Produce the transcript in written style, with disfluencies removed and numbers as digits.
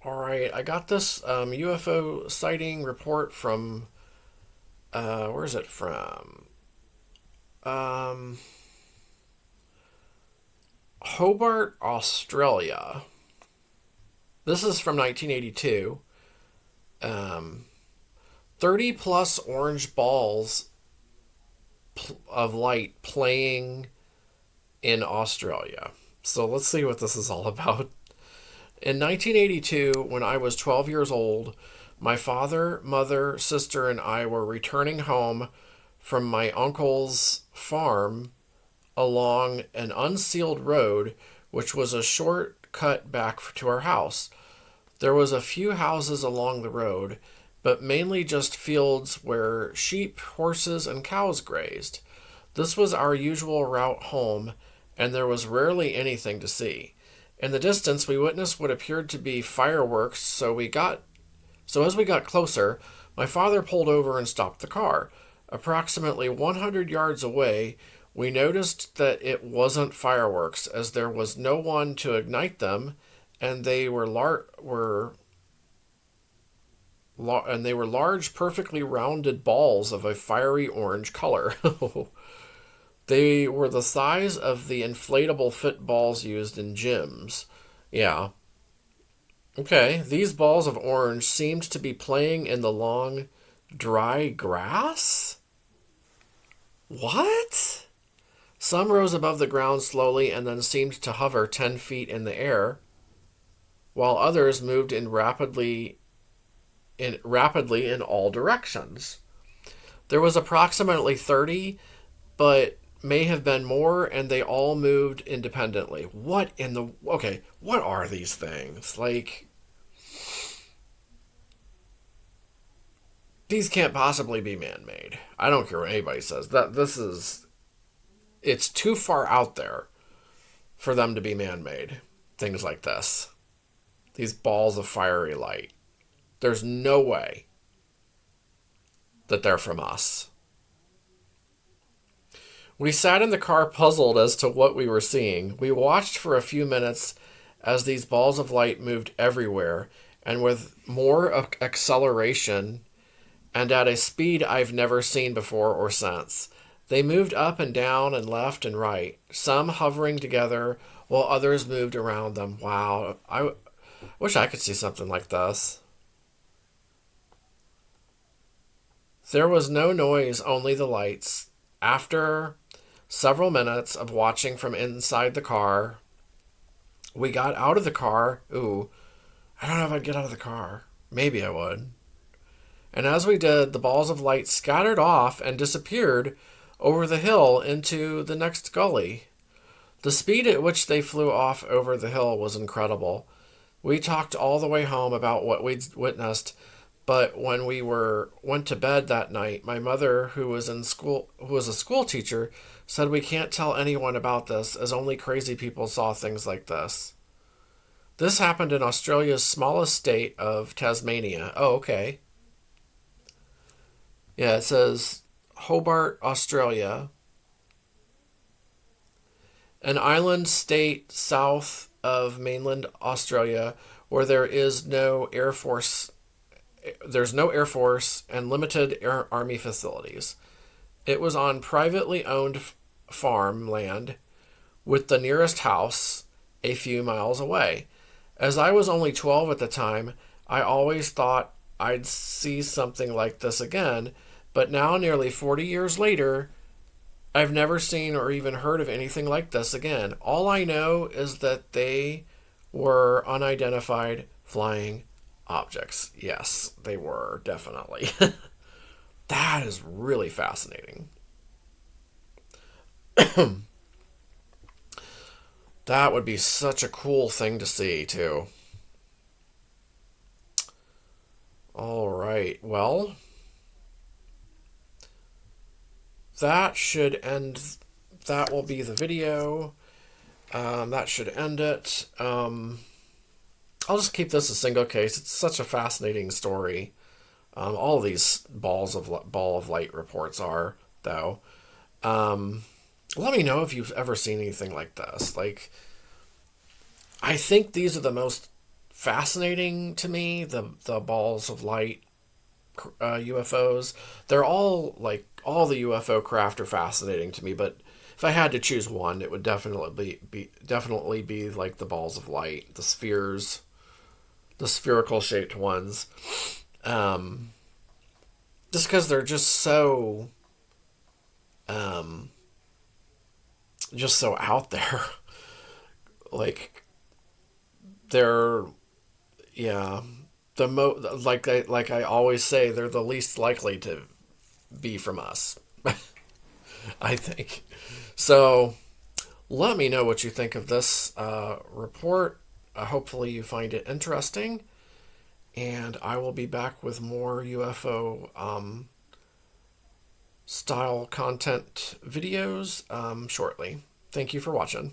All right, I got this UFO sighting report from, where is it from? Um, Hobart, Australia. This is from 1982. Um, 30 plus orange balls of light playing in Australia. So let's see what this is all about. In 1982, when I was 12 years old, my father, mother, sister, and I were returning home from my uncle's farm along an unsealed road, which was a short cut back to our house. There was a few houses along the road, but mainly just fields where sheep, horses, and cows grazed. This was our usual route home, and there was rarely anything to see. In the distance, we witnessed what appeared to be fireworks, so as we got closer, my father pulled over and stopped the car. Approximately 100 yards away, we noticed that it wasn't fireworks, as there was no one to ignite them, and they were large, perfectly rounded balls of a fiery orange color. They were the size of the inflatable footballs used in gyms. Yeah. Okay, these balls of orange seemed to be playing in the long, dry grass? What? Some rose above the ground slowly and then seemed to hover 10 feet in the air, while others moved rapidly in all directions. There was approximately 30, but may have been more, and they all moved independently. What are these things? Like, these can't possibly be man-made. I don't care what anybody says. It's too far out there for them to be man-made. Things like this. These balls of fiery light. There's no way that they're from us. We sat in the car puzzled as to what we were seeing. We watched for a few minutes as these balls of light moved everywhere and with more acceleration and at a speed I've never seen before or since. They moved up and down and left and right, some hovering together while others moved around them. Wow, I wish I could see something like this. There was no noise, only the lights. After several minutes of watching from inside the car, we got out of the car. Ooh, I don't know if I'd get out of the car. Maybe I would. And as we did, the balls of light scattered off and disappeared over the hill into the next gully. The speed at which they flew off over the hill was incredible. We talked all the way home about what we'd witnessed, but when we went to bed that night, my mother, who was a school teacher, said we can't tell anyone about this, as only crazy people saw things like this. This happened in Australia's smallest state of Tasmania. Oh, okay. Yeah, it says Hobart, Australia, an island state south of mainland Australia where there's no air force and limited army facilities. It was on privately owned farmland, with the nearest house a few miles away. As I was only 12 at the time, I always thought I'd see something like this again, but now, nearly 40 years later, I've never seen or even heard of anything like this again. All I know is that they were unidentified flying objects. Yes, they were, definitely. That is really fascinating. That would be such a cool thing to see, too. All right, well, that should end. That will be the video. That should end it. I'll just keep this a single case. It's such a fascinating story. All of these ball of light reports are, though. Let me know if you've ever seen anything like this. Like, I think these are the most fascinating to me. The balls of light UFOs. They're all like all the UFO craft are fascinating to me, but if I had to choose one, it would definitely be like the balls of light, the spheres, the spherical shaped ones. Um, just because they're um, just so out there. Like they're yeah like I always say, they're the least likely to be from us. I think so. Let me know what you think of this report. Hopefully you find it interesting, and I will be back with more UFO style content videos shortly. Thank you for watching.